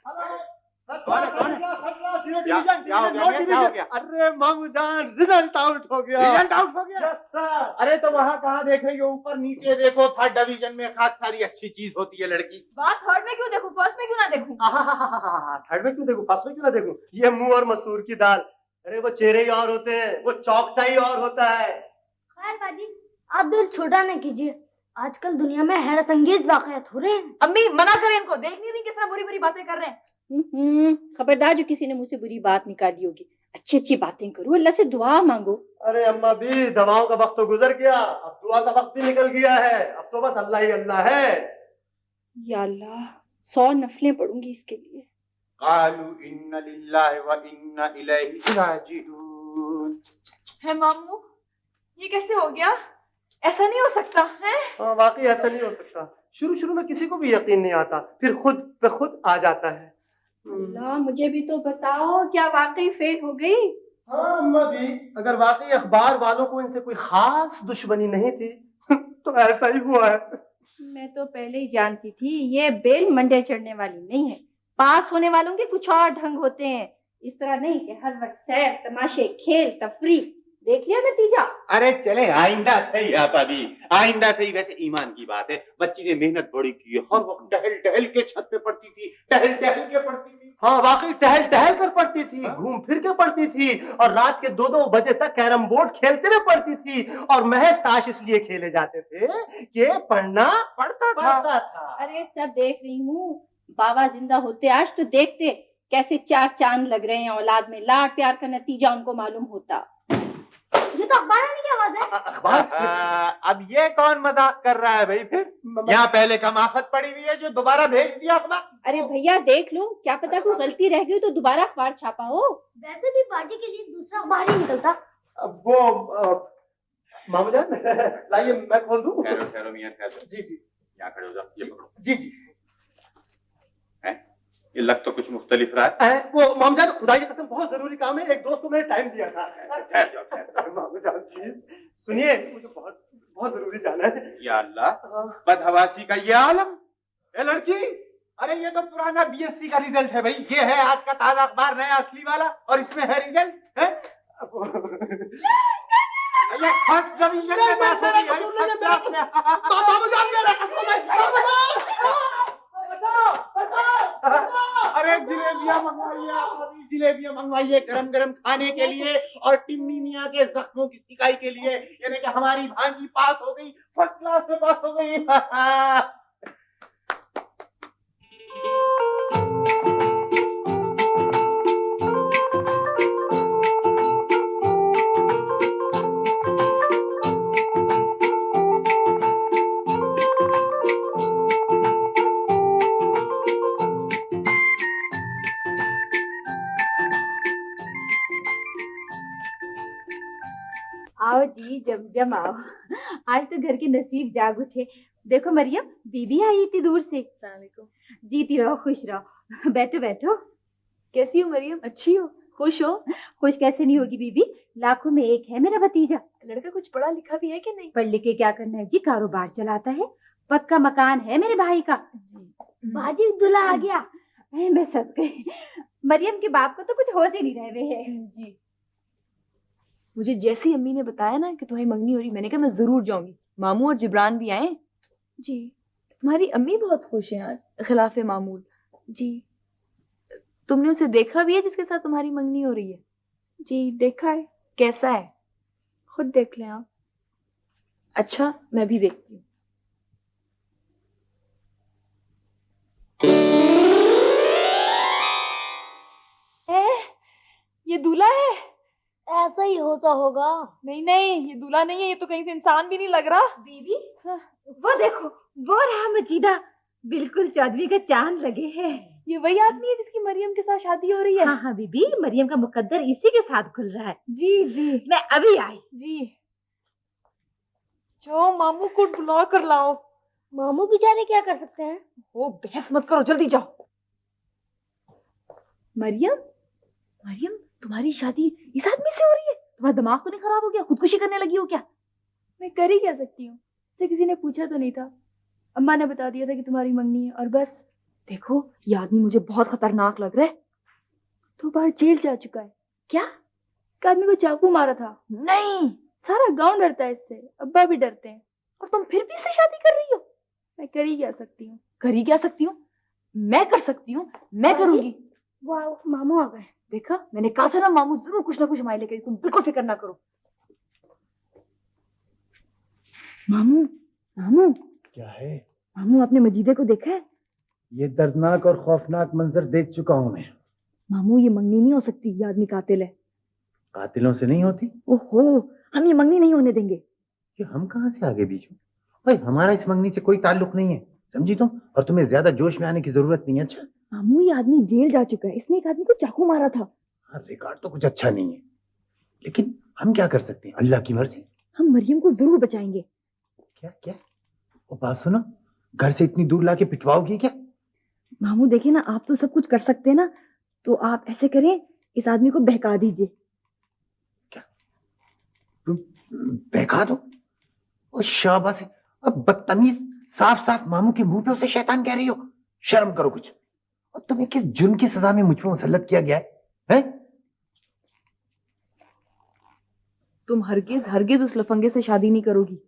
हेलो। कौन है? क्या हो गया? अरे मामू जान रिजल्ट आउट हो गया। रिजल्ट आउट हो गया? Yes sir. अरे तो वहाँ कहाँ देख रही हो, ऊपर नीचे देखो, थर्ड डिवीजन में खास सारी अच्छी चीज होती है लड़की। बात थर्ड में क्यों देखूं, फर्स्ट में क्यों ना देखूं? थर्ड में क्यों देखूं, फर्स्ट में क्यों ना देखूं? ये मुंह और मसूर की दाल, अरे वो चेहरे ही और होते हैं, वो चौकटा ही और होता है। खैर बाजी, आप दिल छोटा न कीजिए, आजकल दुनिया में हैरत अंगेज वाकयात हो रहे हैं। अम्मी मना करें इनको, देख नहीं रही किस तरह बुरी बुरी बातें कर रहे हैं। खबरदार जो किसी ने मुझसे बुरी बात निकाली होगी। अच्छी अच्छी बातें करो, अल्लाह से दुआ मांगो। अरे अम्मा भी, दवाओं का वक्त तो गुजर गया, अब दुआ का वक्त भी निकल गया है, अब तो बस अल्लाह ही अल्लाह है। या अल्लाह, 100 नफलें पढ़ूंगी इसके लिए। कालू इन्ना लिल्लाहि व इन्ना इलैहि राजिऊन। है मामू, ये कैसे हो गया? ऐसा नहीं हो सकता है। हाँ वाकई ऐसा नहीं हो सकता, शुरू शुरू में किसी को भी यकीन नहीं आता, फिर खुद पे खुद आ जाता है। अल्लाह, मुझे भी तो बताओ, क्या वाकई फेल हो गई? हाँ अम्मा भी, अगर वाकई अखबार वालों को इनसे कोई खास दुश्मनी नहीं थी तो ऐसा ही हुआ है। मैं तो पहले ही जानती थी ये बेल मंडे चढ़ने वाली नहीं है। पास होने वालों के कुछ और ढंग होते हैं, इस तरह नहीं कि हर वक्त सैर तमाशे खेल तफरीह। देख लिया नतीजा। अरे चले आइंदा सही आपा भी, आइंदा सही। वैसे ईमान की बात है, बच्ची ने मेहनत बड़ी की है, हर वक्त टहल टहल के छत पे पढ़ती थी, टहल टहल के पढ़ती थी। हाँ वाकई टहल टहल कर पढ़ती थी, घूम फिर के पढ़ती थी, और रात के 2-2 बजे तक कैरम बोर्ड खेलते हुए पढ़ती थी, और महज ताश इसलिए खेले जाते थे कि पढ़ना पड़ता था। अरे सब देख रही हूँ, बाबा जिंदा होते आज तो देखते कैसे 4 चांद लग रहे हैं औलाद में। लाड प्यार का नतीजा उनको मालूम होता। ये तो अखबार आने की आवाज है। अखबार? अब ये कौन मजाक कर रहा है भाई? फिर यहाँ पहले कम आफत पड़ी हुई है जो दोबारा भेज दिया अखबार। अरे भैया देख लो, क्या पता कोई गलती रह गई तो दोबारा अखबार छापा हो। वैसे भी बाजी के लिए दूसरा अखबार ही निकलता। अब वो मामू जान लाइए मैं खोल दूं। ठहरो मियां ठहरो। जी जी यहाँ खड़े हो जाओ, ये पकड़ो। जी जी। ये लग तो कुछ मुख्तलिफ रहा है। वो मामू जान, खुदाई की कसम बहुत जरूरी काम है, एक दोस्त को मैंने टाइम दिया था। ठहर जाओ। मामू जान प्लीज सुनिए, मुझे बहुत बहुत जरूरी जाना है। या अल्लाह, बदहवासी का ये आलम। ए लड़की, अरे ये तो पुराना बीएससी का रिजल्ट है भाई, ये है आज का ताजा अखबार, नया असली वाला, और इसमें है रिजल्ट है। ये फर्स्ट डिवीजन में पास हो गई है। मामू जान मेरा अरे जिलेबियां मंगवाइए, जिलेबियां मंगवाइए गरम गरम खाने के लिए, और टिम्मी मियां के जख्मों की सिकाई के लिए। यानी कि हमारी भांजी पास हो गई, फर्स्ट क्लास में पास हो गई। आओ जी, जम आओ। आज तो घर के नसीब जाग उठे। देखो मरियम, बीबी आई इतनी दूर से। जीती रहो, खुश रहो। बैठो बैठो। कैसी हो मरियम? अच्छी हो? खुश हो? खुश कैसे नहीं होगी बीबी, लाखों में एक है मेरा भतीजा। लड़का कुछ पढ़ा लिखा भी है कि नहीं? पढ़ लिख के क्या करना है जी, कारोबार चलाता है, पक्का मकान है मेरे भाई का। बाजी दूल्हा आ गया। मैं सब गई, मरियम के बाप को तो कुछ होश ही नहीं रहे हुए है जी। मुझे जैसी अम्मी ने बताया ना कि तुम्हारी मंगनी हो रही, मैंने कहा मैं जरूर जाऊंगी। मामू और जिब्रान भी आए जी। तुम्हारी अम्मी बहुत खुश हैं आज, खिलाफे मामूल। जी। तुमने उसे देखा भी है जिसके साथ तुम्हारी मंगनी हो रही है? जी देखा है। कैसा है? खुद देख लें आप। अच्छा, मैं भी देखती हूँ। ये दूल्हा है? ऐसा ही होता होगा। नहीं नहीं, ये दूल्हा नहीं है, ये तो कहीं से इंसान भी नहीं लग रहा। बीबी वो देखो, वो रहा मजीदा, बिल्कुल चौधरी का चांद लगे है। ये वही आदमी है जिसकी मरियम के साथ शादी हो रही है? हाँ हाँ बीबी, मरियम का मुकद्दर इसी के साथ खुल रहा है। जी जी, मैं अभी आई। जी जाओ मामू को बुला कर लाओ। मामू बेचारे क्या कर सकते हैं? ओ बहस मत करो, जल्दी जाओ। मरियम, मरियम तुम्हारी शादी इस आदमी से हो रही है? तुम्हारा दिमाग तो नहीं खराब हो गया? खुदकुशी करने लगी हो क्या? मैं कर ही क्या सकती हूँ, से किसी ने पूछा तो नहीं था, अम्मा ने बता दिया था कि तुम्हारी मंगनी है और बस। देखो ये आदमी मुझे बहुत खतरनाक लग रहा है। तो बार जेल जा चुका है। क्या? एक आदमी को चाकू मारा था। नहीं, सारा गांव डरता है इससे, अब्बा भी डरते हैं, और तुम फिर भी इससे शादी कर रही हो? मैं कर ही क्या सकती हूँ? कर ही क्या सकती हूँ? मैं कर सकती हूँ, मैं करूंगी। वाह, मामू आ गए। देखा, मैंने कहा था ना मामू जरूर कुछ ना कुछ हमारे लिए करेगी, तुम बिल्कुल फिक्र ना करो। मामू, मामू क्या है? मामू आपने मजीदे को देखा है? ये दर्दनाक और खौफनाक मंजर देख चुका हूं मैं। मामू ये मंगनी नहीं हो सकती, ये आदमी कातिल है। कातिलों से नहीं होती? ओहो, हम ये मंगनी नहीं होने देंगे। ये हम कहाँ से आगे बीच में? भाई हमारा इस मंगनी से कोई ताल्लुक नहीं है, समझी तुम? और तुम्हें ज्यादा जोश में आने की जरूरत नहीं है। अच्छा मामू ये आदमी जेल जा चुका है, इसने एक आदमी को चाकू मारा था। हाँ, रिकॉर्ड तो कुछ अच्छा नहीं है, लेकिन हम क्या कर सकते हैं? अल्लाह की मर्जी। हम मरियम को जरूर बचाएंगे। क्या क्या? वो बात सुनो, घर से इतनी दूर लाके पिटवाओगी क्या? मामू देखिए ना, आप तो सब कुछ कर सकते हैं ना, तो आप ऐसे करें, इस आदमी को बहका दीजिए। क्या? तुम बहका दो? ओ शाबाश है। अब बदतमीज, साफ साफ मामू के मुंह पे उसे शैतान कह रही हो। शर्म करो कुछ। और तुम्हें किस जुर्म की सजा में मुझ पर मुसल्लत किया गया है? तुम हरगिज हरगिज उस लफंगे से शादी नहीं करोगी।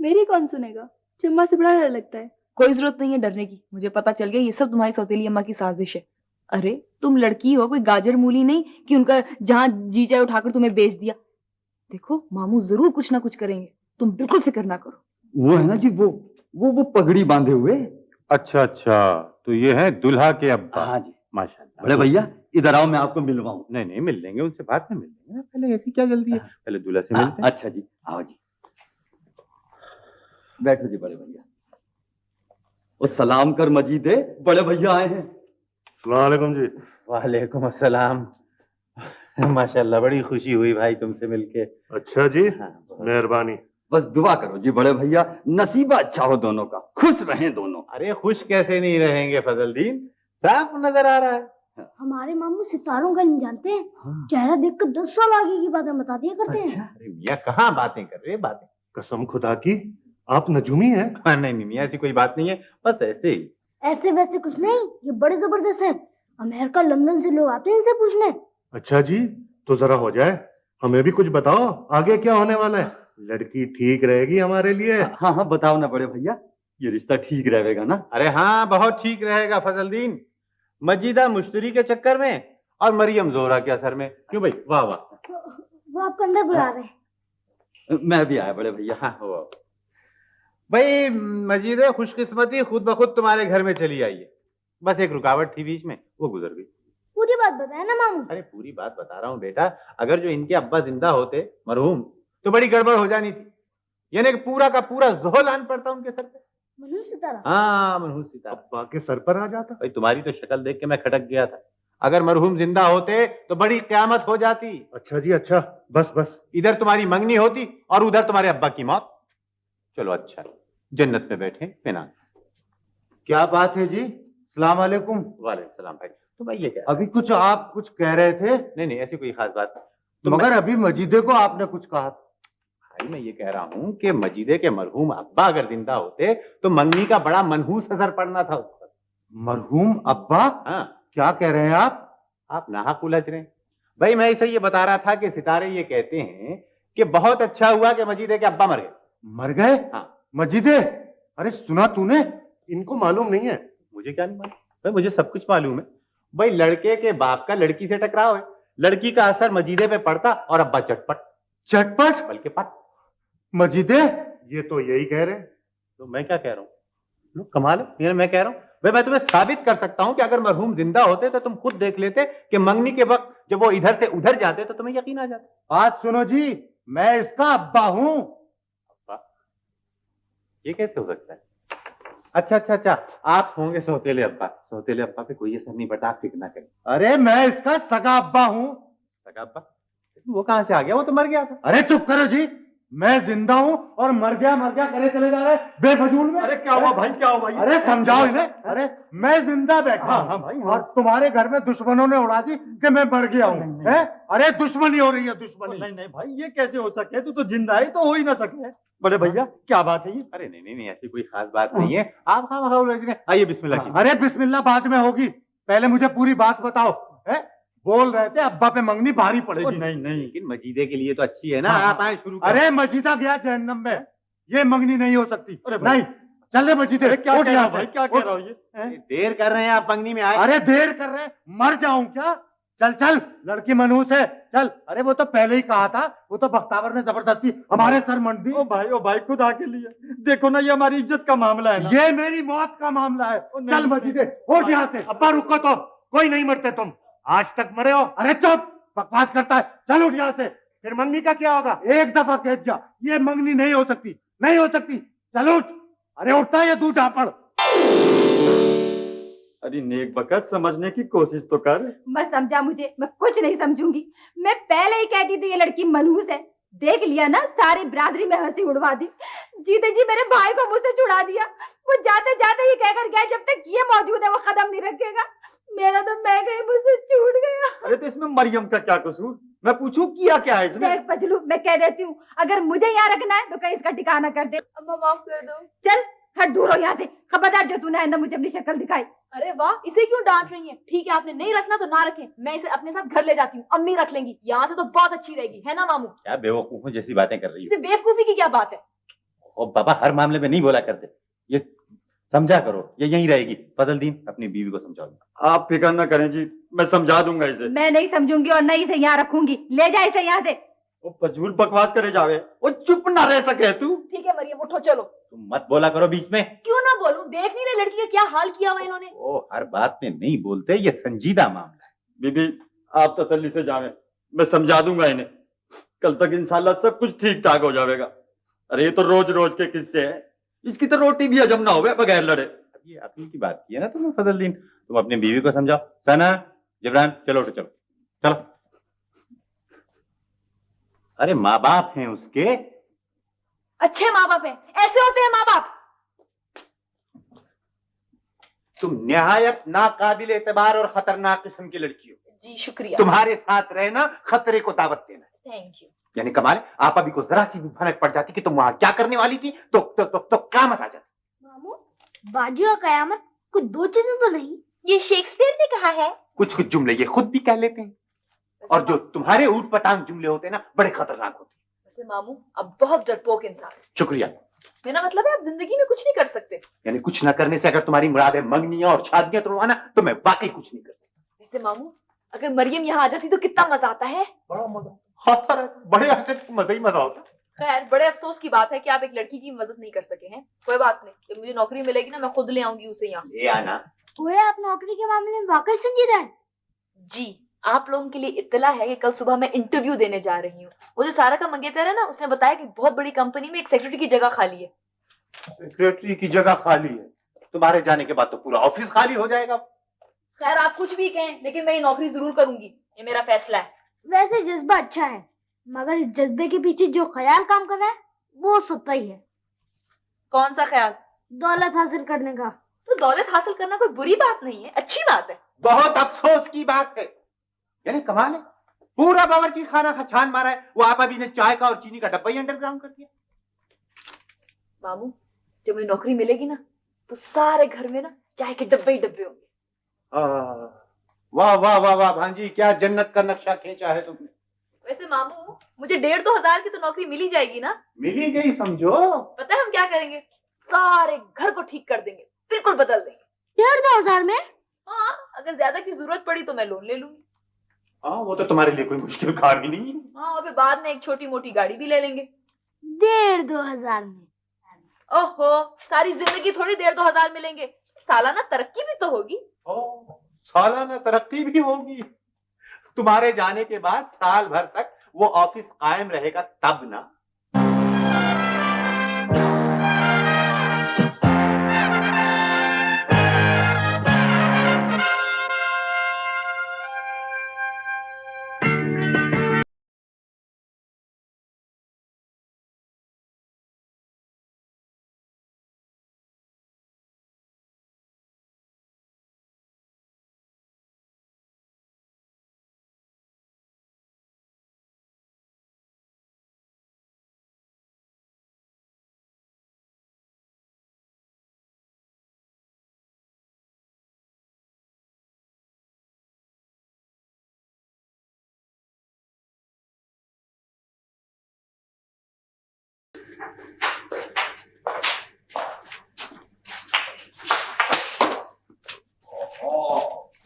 मेरी कौन सुनेगा? चम्मा से बड़ा डर लगता है। कोई जरूरत नहीं है डरने की, मुझे पता चल गया ये सब तुम्हारी सौतेली अम्मा की साजिश है। अरे तुम लड़की हो, कोई गाजर मूली नहीं कि उनका जहां जी चाहे उठाकर तुम्हें बेच दिया। देखो मामू जरूर कुछ ना कुछ करेंगे, तुम बिल्कुल फिक्र ना करो। वो है ना जी, वो पगड़ी बांधे हुए। अच्छा अच्छा, तो ये है दुल्हा के अब्बा। हाँ जी। माशाल्लाह। बड़े भैया इधर आओ, मैं आपको मिलवाऊं। नहीं नहीं, मिल लेंगे उनसे, बाद में मिल लेंगे ना, पहले ऐसी क्या जल्दी है? पहले दूल्हा से मिलते हैं। अच्छा जी, आओ जी, बैठो जी बड़े भैया। वो सलाम कर मजीदे, बड़े भैया आए हैं। अस्सलाम वालेकुम जी। वालेकुम अस्सलाम। माशाल्लाह, बड़ी खुशी हुई भाई तुमसे मिलके। अच्छा जी, हाँ, मेहरबानी। बस दुआ करो जी बड़े भैया, नसीबा अच्छा हो दोनों का, खुश रहें दोनों। अरे खुश कैसे नहीं रहेंगे फजलदीन, साफ नजर आ रहा है। हमारे मामू सितारों का नहीं जानते हैं। चेहरा देखकर 10 साल आगे की बातें बता दिया करते हैं। अरे मियाँ कहाँ बातें कर रहे हैं? बातें कसम खुदा की, आप नजूमी हैं। हाँ, नहीं नहीं मियाँ, ऐसी कोई बात नहीं है, बस ऐसे ही। ऐसे वैसे कुछ नहीं, ये बड़े जबरदस्त हैं। अमेरिका लंदन से लोग आते हैं इनसे पूछने। अच्छा जी, तो जरा हो जाए, हमें भी कुछ बताओ, आगे क्या होने वाला है? लड़की ठीक रहेगी हमारे लिए? हाँ हाँ बताओ ना बड़े भैया, ये रिश्ता ठीक रहेगा ना? अरे हाँ, बहुत ठीक रहेगा फजलदीन। मजीदा मुश्तरी के चक्कर में और मरियम जोहरा के असर में। क्यों भाई? वाह वाह। वो आपको अंदर बुला रहे हैं। मैं भी आया बड़े भैया। हाँ वाह भाई, मजीदे खुशकिस्मती खुद ब खुद तुम्हारे घर में चली आई है। बस एक रुकावट थी बीच में, वो गुजर गई। पूरी बात बताए ना मामू। अरे पूरी बात बता रहा हूँ बेटा, अगर जो इनके अब्बा जिंदा होते मरहूम, तो बड़ी गड़बड़ हो जानी थी। यानी कि पूरा का पूरा जोहल आन पड़ता उनके सर पे। मनहूस सितारा। हाँ, मनहूस सितारा अब्बा के सर पर आ जाता। भाई तुम्हारी तो शक्ल देख के मैं खटक गया था। अगर मरहूम जिंदा होते तो बड़ी क्यामत हो जाती। अच्छा जी अच्छा, बस बस। इधर तुम्हारी मंगनी होती और उधर तुम्हारे अब्बा की मौत। चलो अच्छा, जन्नत में बैठे बिना। क्या बात है जी? सलाम वालेकुम। वालेकुम सलाम भाई। तो भाई ये क्या? अभी कुछ आप कुछ कह रहे थे? नहीं नहीं, ऐसी कोई खास बात तो मगर अभी मजीदे को आपने कुछ कहा। भाई मैं ये कह रहा हूँ कि मजीदे के मरहूम अब्बा अगर जिंदा होते तो मंगनी का बड़ा मनहूस असर पड़ना था उस पर। मरहूम अब्बा? हाँ। क्या कह रहे हैं आप नाहक उलझ रहे हैं। भाई मैं इसे ये बता रहा था कि सितारे ये कहते हैं कि बहुत अच्छा हुआ कि मजीदे के अब्बा मर गए। मर गए? हाँ। मजीदे, अरे सुना तूने? इनको मालूम नहीं है। मुझे क्या नहीं मालूम भाई, मुझे सब कुछ मालूम है। भाई लड़के के बाप का लड़की से टकराव है, लड़की का असर मजीदे पे पड़ता और अब्बा चटपट। चटपट? बल्कि पट। मजीदे, ये तो यही कह रहे हैं। तो मैं क्या कह रहा हूँ? कमाल है। मैं कह रहा हूँ भाई मैं तुम्हें साबित कर सकता हूं कि अगर मरहूम जिंदा होते तो तुम खुद देख लेते कि मंगनी के वक्त जब वो इधर से उधर जाते तो तुम्हें यकीन आ जाता। बात सुनो जी, मैं इसका अब्बा हूँ। ये कैसे हो सकता है? अच्छा, आप होंगे सौतेले अब्बा। सौतेले अब्बा पे कोई असर नहीं पड़ता, आप फिक्र ना करें। अरे मैं इसका सगा अब्बा हूँ। सगा अब्बा? वो कहां से आ गया? वो तो मर गया था। अरे चुप करो जी, मैं जिंदा हूँ और मर गया करे चले जा रहे बेफजूल में। अरे क्या हुआ भाई, क्या हुआ भाई? अरे समझाओ इन्हें। अरे मैं जिंदा बैठा हाँ भाई, हाँ। और तुम्हारे घर में दुश्मनों ने उड़ा दी कि मैं मर गया हूँ। अरे दुश्मनी हो रही है, दुश्मनी। नहीं भाई, ये कैसे हो सके? तू तो जिंदा है, तो हो ही ना सके। बड़े भैया क्या बात है ये? अरे नहीं, ऐसी कोई खास बात नहीं है। आप हाँ आइए, बिस्मिल्लाह कीजिए। अरे बिस्मिल्लाह बाद में होगी, पहले मुझे पूरी बात बताओ। बोल रहे थे अब्बा पे मंगनी भारी पड़ेगी। नहीं लेकिन मजीदे के लिए तो अच्छी है ना। हाँ, आप आए शुरू करें। अरे मजीदा गया जहन्नम में, ये मंगनी नहीं हो सकती। अरे भाई। नहीं चल रहे मजीदे। क्या उठ कह रहा यहाँ हो भाई, से, क्या कह उठ। रहा हो ये? देर कर रहे हैं आप मंगनी में आए। अरे देर कर रहे हैं, मर जाऊं क्या? चल लड़की मनहूस है, चल। अरे वो तो पहले ही कहा था, वो तो बख्तावर ने जबरदस्ती हमारे सर मंड दी। ओ भाई खुदा के लिए देखो ना, ये हमारी इज्जत का मामला है ना। ये मेरी मौत का मामला है। चल मजीदे, उठ यहाँ से। अब्बा रुको तो, कोई नहीं मरते तुम, आज तक मरे हो। अरे चुप, बकवास करता है। चल उठ यहाँ से। फिर मंगनी का क्या होगा? एक दफा कह दिया, ये मंगनी नहीं हो सकती, नहीं हो सकती। चल उठ। अरे उठता है, ये दूध झापड़। अरे नेक बकत, समझने की कोशिश तो कर। बस समझा मुझे, मैं कुछ नहीं समझूंगी। मैं पहले ही कहती थी ये लड़की मनहूस है। देख लिया ना, सारी बिरादरी में हंसी उड़वा दी। जीते जी मेरे भाई को मुझसे छुड़ा दिया। वो जाते जाते ये कहकर गया, जब तक ये मौजूद है वो कदम नहीं रखेगा। मेरा तो मैं गई, मुझसे छूट गया। अरे तो इसमें मरियम का क्या कसूर? मैं पूछूं किया क्या है इसने? देख पजलू, मैं कह देती हूँ, अगर मुझे यहाँ रखना है तो कहीं इसका ठिकाना कर दे। अम्मा माफ कर दो। चल हट, दूर हो यहाँ से। खबरदार जो तूने आइंदा मुझे अपनी शक्ल दिखाई। अरे वाह, इसे क्यों डांट रही है? ठीक है, आपने नहीं रखना तो ना रखें, मैं इसे अपने साथ घर ले जाती हूँ, अम्मी रख लेंगी। यहाँ से तो बहुत अच्छी रहेगी, है ना मामू? क्या बेवकूफों जैसी बातें कर रही इसे बेवकूफी की क्या बात है? हो? बाबा हर मामले में नहीं बोला करते, ये समझा करो। ये यहीं रहेगी। फजलदीन अपनी बीवी को समझाओ। आप फिक्र न करें जी, मैं समझा दूंगा इसे। मैं नहीं समझूंगी और नहीं इसे यहाँ रखूंगी। ले जा इसे यहाँ से। वो फजूल बकवास करे जावे, वो चुप ना रह सके तू। ठीक है मरियम, उठो चलो। तुम मत बोला करो बीच में। क्यों ना बोलूं? देख नहीं रहे लड़की का क्या हाल किया हुआ इन्होंने? ओ हर बात में नहीं बोलते, ये संजीदा मामला है। बीबी आप तसल्ली से जावे, मैं समझा दूंगा इन्हें। कल तक इंशाल्लाह सब कुछ ठीक ठाक हो जाएगा। अरे ये तो रोज रोज के किस्से हैं, इसकी तो रोटी भी हजम ना होवे बगैर लड़े। ये अकल की बात की है ना तुमने फजलदीन। तुम अपनी बीवी को समझाओ। सना, जिब्रान, चलो उठो, चलो। अरे माँ बाप हैं उसके। अच्छे माँ बाप हैं, ऐसे होते हैं माँ बाप। तुम निहायत नाकाबिल एतबार और खतरनाक किस्म की लड़की हो। जी शुक्रिया। तुम्हारे साथ रहना खतरे को दावत देना। Thank you. यानी कमाल है, आप अभी को जरा सी भी भनक पड़ जाती कि तुम वहां क्या करने वाली थी तो कामत आ जाती। मामू, बाजी और कयामत कुछ दो चीजें तो नहीं? ये शेक्सपियर ने कहा है। कुछ कुछ जुमले ये खुद भी कह लेते हैं, और जो तुम्हारे ऊट पटांग जुमले होते हैं ना, बड़े खतरनाक होते हैं। वैसे मामू अब बहुत डरपोक इंसान है। शुक्रिया। मेरा मतलब है आप जिंदगी में कुछ नहीं कर सकते। यानी कुछ न करने से अगर तुम्हारी मुराद है मंगनियां और शादियां तोड़वाना, तो मैं वाकई कुछ नहीं कर सकता। वैसे मामू अगर मरियम यहाँ आ जाती तो कितना मजा आता है। बड़ा मजा आता रहता, बड़े अरसे मजा ही मजा होता। खैर बड़े अफसोस की बात है कि आप एक लड़की की मदद नहीं कर सके हैं। कोई बात नहीं, जब मुझे नौकरी मिलेगी ना, मैं खुद ले आऊंगी उसे यहाँ। ले आना। ओए, आप नौकरी के मामले में वाकई संजीदा है। जी, आप लोगों के लिए इत्तला है कि कल सुबह मैं इंटरव्यू देने जा रही हूँ। वो जो सारा का मंगेतर है ना, उसने बताया कि बहुत बड़ी कंपनी में एक सेक्रेटरी की जगह खाली है। सेक्रेटरी की जगह खाली है? तुम्हारे जाने के बाद तो पूरा ऑफिस खाली हो जाएगा। खैर आप कुछ भी कहें, लेकिन मैं ये नौकरी जरूर करूंगी, ये मेरा फैसला है। वैसे जज्बा अच्छा है, मगर इस जज्बे के पीछे जो ख्याल काम कर रहा है वो सत्ता ही है। कौन सा ख्याल? दौलत हासिल करने का। तो दौलत हासिल करना कोई बुरी बात नहीं है, अच्छी बात है। बहुत अफसोस की बात है। यानी कमाल है, पूरा बावर्ची खाना छान मारा है, वो आप अभी ने चाय का और चीनी का डब्बा ही अंडरग्राउंड कर दिया। मामू जब मुझे नौकरी मिलेगी ना, तो सारे घर में ना चाय के डब्बे ही डब्बे होंगे। वाह वाह वाह वाह भांजी, क्या जन्नत का नक्शा खींचा है तुमने। वैसे मामू मुझे 1,500 की तो नौकरी मिल ही जाएगी ना? मिली गई समझो। पता है हम क्या करेंगे? सारे घर को ठीक कर देंगे, बिल्कुल बदल देंगे। 1,500 में? हाँ, अगर ज्यादा की जरूरत पड़ी तो मैं लोन ले लूंगी। हाँ, वो तो तुम्हारे लिए कोई मुश्किल काम ही नहीं है। हाँ, और फिर बाद में एक छोटी मोटी गाड़ी भी ले लेंगे। 1,500 में? ओहो, सारी जिंदगी थोड़ी 1,500 मिलेंगे, सालाना तरक्की भी तो होगी। सालाना तरक्की भी होगी। तुम्हारे जाने के बाद साल भर तक वो ऑफिस कायम रहेगा तब ना।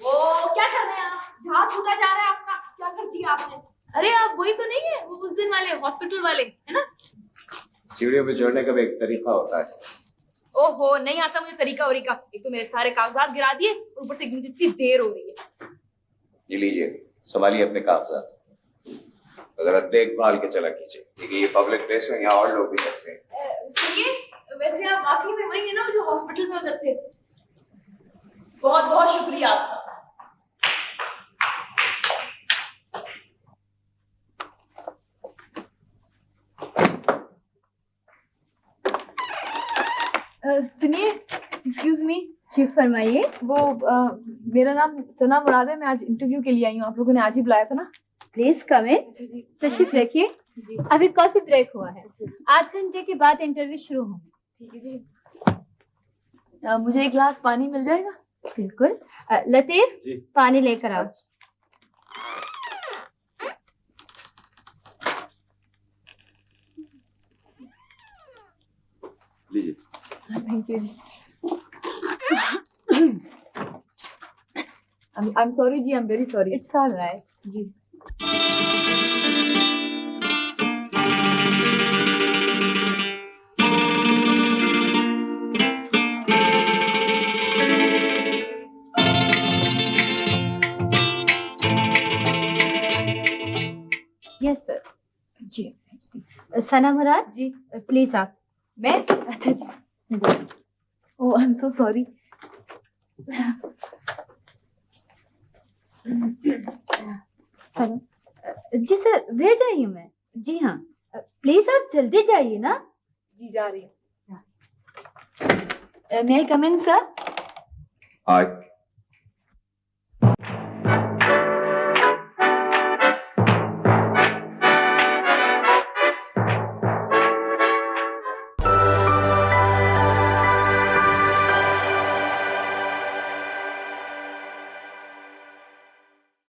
वो क्या कर रहे हैं आप? जहाज छूटा जा रहा है आपका, क्या कर दिया आपने? अरे आप वही तो नहीं है, वो उस दिन वाले हॉस्पिटल वाले, है ना? सीढ़ियों में चढ़ने का भी एक तरीका होता है। ओहो, नहीं आता मुझे तरीका वरीका। एक तो मेरे सारे कागजात गिरा दिए और ऊपर से इतनी देर हो रही है। ये लीजिए, संभालिए अपने कागजात, जरा देखभाल के चला कीजिए, क्योंकि ये पब्लिक प्लेस में यहाँ और लोग भी सकते हैं। सुनिए, वैसे आप वाकई में वही है ना जो हॉस्पिटल में उधर थे? बहुत बहुत शुक्रिया आपका। सुनिए, एक्सक्यूज मी। जी फरमाइए। वो मेरा नाम सना मुराद है, मैं आज इंटरव्यू के लिए आई हूँ। आप लोगों ने आज ही बुलाया था ना? प्लीज कम इन। तशरीफ रखिए। अभी कॉफी ब्रेक हुआ है, आध घंटे के बाद इंटरव्यू शुरू होगा। ठीक है जी। मुझे एक गिलास पानी मिल जाएगा? बिल्कुल। लतीफ जी। पानी लेकर आओ। लीजिए। थैंक यू जी। I'm sorry जी, I'm very sorry. It's all right जी। Yes sir. जी सना मुराद जी। प्लीज आप। मैं? अच्छा जी। Oh, I am so sorry. Hello जी सर, भेज रही हूँ मैं। जी हाँ, प्लीज आप जल्दी जाइए ना। जी जा रही हूँ। May I come in, sir? Hi.